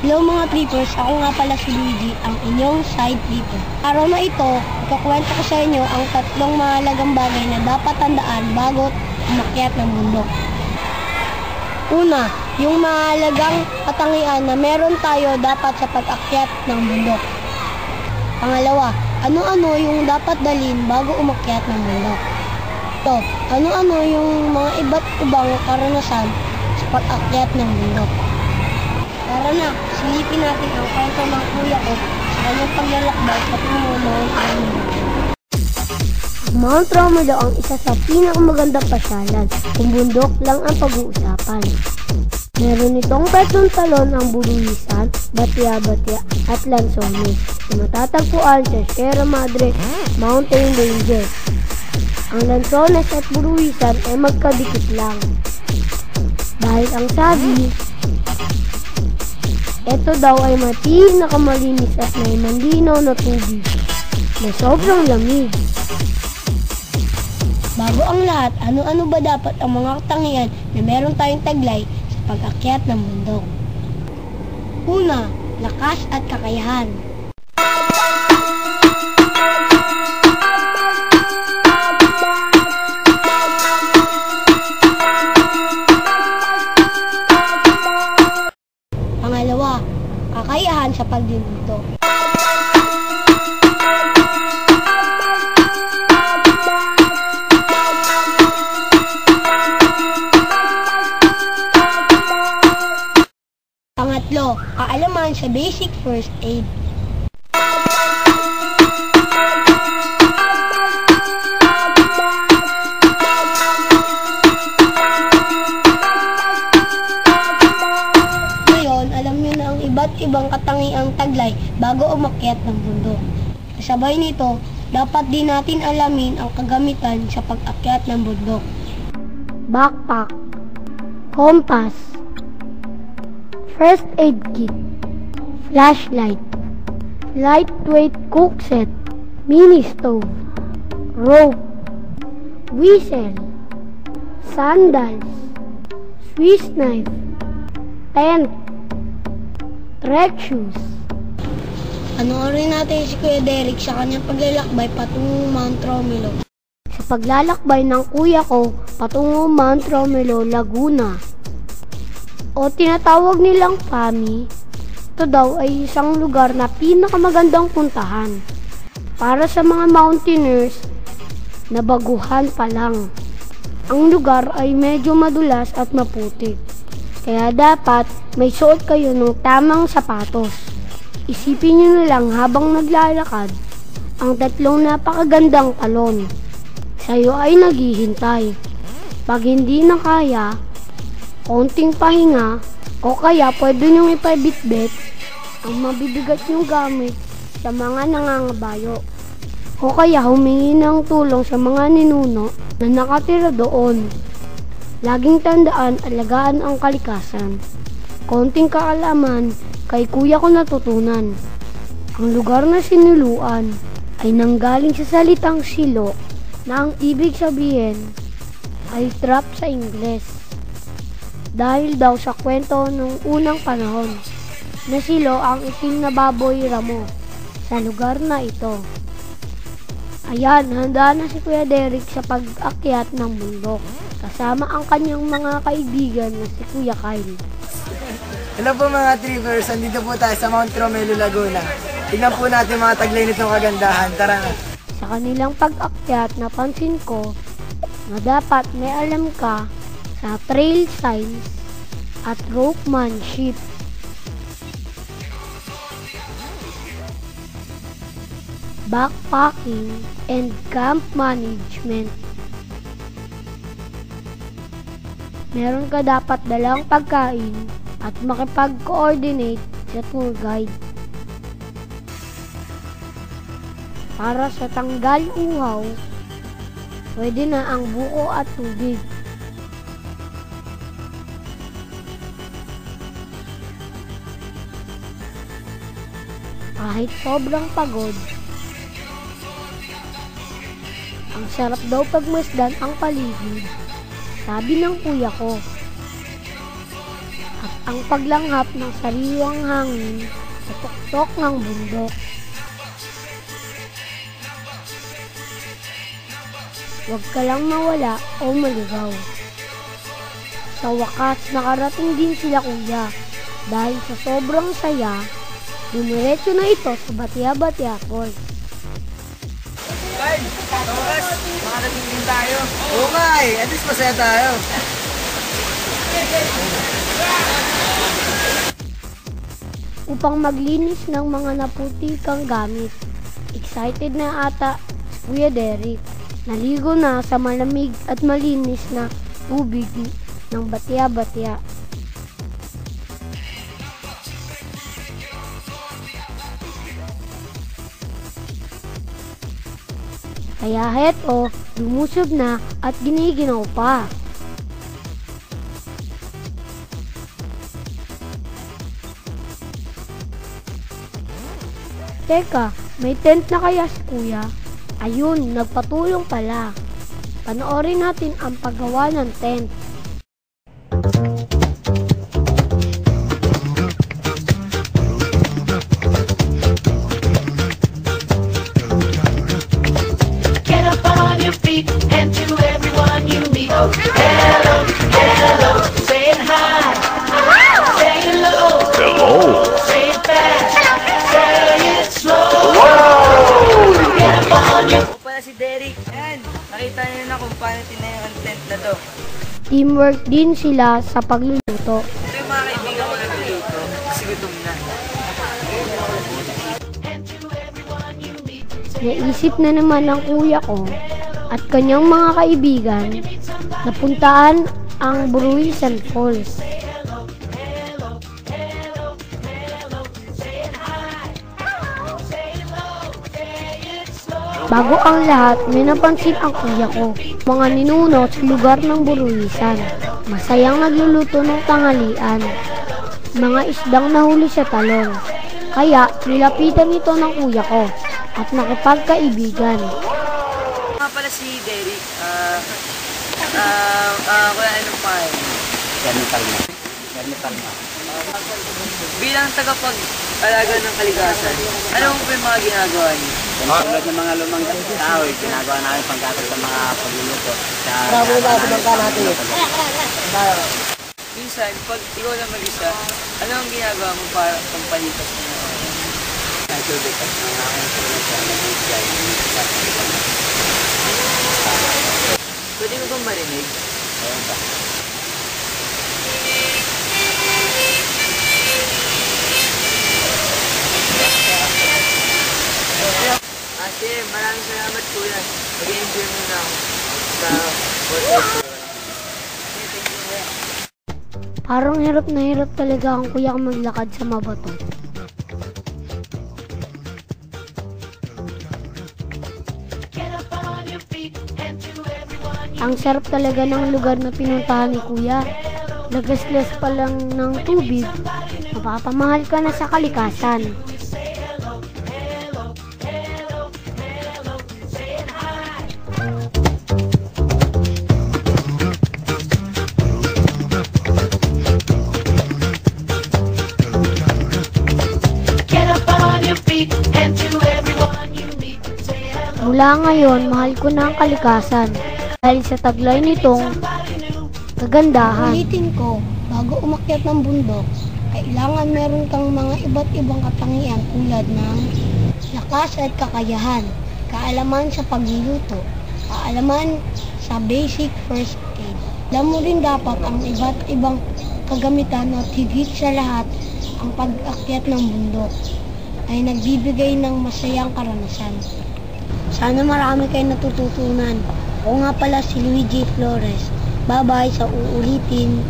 Hello mga trippers, ako nga pala si Luigi, ang inyong side tripper. Araw na ito, ikukwento ko sa inyo ang 3 mahalagang bagay na dapat tandaan bago umakyat ng bundok. Una, yung mahalagang katangian na meron tayo dapat sa pag-akyat ng bundok. Pangalawa, ano-ano yung dapat dalhin bago umakyat ng bundok. Ito, ano-ano yung mga iba't ibang karanasan sa pag-akyat ng bundok. Tara na, silipin natin ang kwento ng kuya ko sa kanyang paglalakbay patungo Mount Romelo. Mount Romelo ang isa sa pinakamagandang pasyalan kung bundok lang ang pag-uusapan. Meron itong 3 talon ang Buruisan, Batia-Batia at Lanzones na matatagpuan sa Sierra Madre Mountain Ranges. Ang Lanzones at Buruisan ay magkadikit lang. Dahil ang sabi, ito daw ay pinakamalinis at may malinaw na tubig na sobrang lamig. Bago ang lahat, ano-ano ba dapat ang mga katangian na meron tayong taglay sa pag-akyat ng bundok? Una, lakas at kakayahan. Pangalawa, kakayahan sa pagdidito. Pangatlo, kaalaman sa basic first aid. Iba't ibang katangiang taglay bago umakyat ng bundok. Kasabay nito, dapat din natin alamin ang kagamitan sa pag-akyat ng bundok. Backpack, compass, first aid kit, flashlight, lightweight cook set, mini stove, rope, whistle, sandals, Swiss knife, tent, trek shoes. Panoorin natin si Kuya Derek sa kanyang paglalakbay patungong Mount Romelo. Sa paglalakbay ng kuya ko patungong Mount Romelo, Laguna, o tinatawag nilang PAMI, ito daw ay isang lugar na pinakamagandang puntahan para sa mga mountaineers na baguhan pa lang. Ang lugar ay medyo madulas at maputik. Kaya dapat may suot kayo ng tamang sapatos. Isipin nyo na lang habang naglalakad, ang 3 napakagandang talon sa'yo ay naghihintay. Pag hindi na kaya, konting pahinga o kaya pwede nyong ipabitbit ang mabibigat nyong gamit sa mga nangangabayo. O kaya humingi ng tulong sa mga ninuno na nakatira doon. Laging tandaan, alagaan ang kalikasan. Konting kaalaman, kay kuya ko natutunan. Ang lugar na sinuluan ay nanggaling sa salitang silo na ang ibig sabihin ay trap sa Ingles. Dahil daw sa kwento ng unang panahon na silo ang itim na baboy ramo sa lugar na ito. Ayan, handa na si Kuya Derek sa pag-akyat ng bundok. Kasama ang kanyang mga kaibigan na si Kuya Kyle. Hello po mga trippers, andito po tayo sa Mount Romelo, Laguna. Tignan po natin mga taglay nitong kagandahan. Tara na. Sa kanilang pag-akyat, napansin ko na dapat may alam ka sa trail signs at ropemanship. Backpacking and camp management. Meron ka dapat dalang pagkain at makipag-coordinate sa tour guide. Para sa tanggal uhaw, pwede na ang buko at tubig. Kahit sobrang pagod, ang sarap daw pagmasdan ang paligid. Sabi ng kuya ko, at ang paglanghap ng sariwang hangin sa tuktok ng bundok. Huwag ka lang mawala o maligaw. Sa wakas, nakarating din sila kuya. Dahil sa sobrang saya, dumiretso na ito sa Batia-Batia Falls. Guys, sa wakas, makarating din tayo. Oo nga at least masaya tayo. Upang maglinis ng mga naputikang gamit. Excited na ata si Kuya Derek. Naligo na sa malamig at malinis na tubig ng Batia-Batia. Kaya heto, lumusob na at giniginaw pa. Teka, may tent na kaya si Kuya? Ayun, nagpatulong pala. Panoorin natin ang paggawa ng tent. Get up on your feet and to everyone you meet. Hello, hello, saying hi, saying hello, say it fast, say it slow. Get up on your Ako pala si Derek. Ayan, nakita niyo na kung paano tinayo ang tent na to. Teamwork din sila sa pagluluto. Ito yung mga kaibigan ko nagluluto kasi gutom na. Naisip na naman ng kuya ko at kanyang mga kaibigan na puntaan ang Buruisan Falls. Bago ang lahat, may napansin ang kuya ko. Mga ninuno sa lugar ng Buruisan. Masayang nagluluto ng tanghalian. Mga isdang nahuli sa talon. Kaya nilapitan ito ng kuya ko at nakipagkaibigan. Nga pala si Derek. Wala anong pahay. Bilang tagapag-alaga ng kalikasan, ano mo ba yung mga ginagawa niyo? Tulad ng mga lumang tao, ginagawa namin panggatong sa mga pagluluto. Minsan, pag ikaw lang mag-isa, ano ang ginagawa mo para pampalipas mo? Pwede mo bang marinig? Ate, maraming salamat kuya. Mag-enjoy muna ako sa hotel. Parang hirap na hirap talaga ang kuya ko maglakad sa mabato. Ang sarap talaga ng lugar na pinuntahan ni kuya. Lagaslas pa lang ng tubig, mapapamahal ka na sa kalikasan. Mula ngayon, mahal ko na ang kalikasan dahil sa taglay nitong kagandahan. Ulitin ko, bago umakyat ng bundok, kailangan meron kang mga iba't ibang katangian tulad ng lakas at kakayahan, kaalaman sa pagluluto, kaalaman sa basic first aid. Alam mo rin dapat ang iba't ibang kagamitan at higit sa lahat, ang pag-akyat ng bundok ay nagbibigay ng masayang karanasan. Sana marami kayo natututunan. Ako nga pala si Luigi Flores. Bye-bye sa uulitin.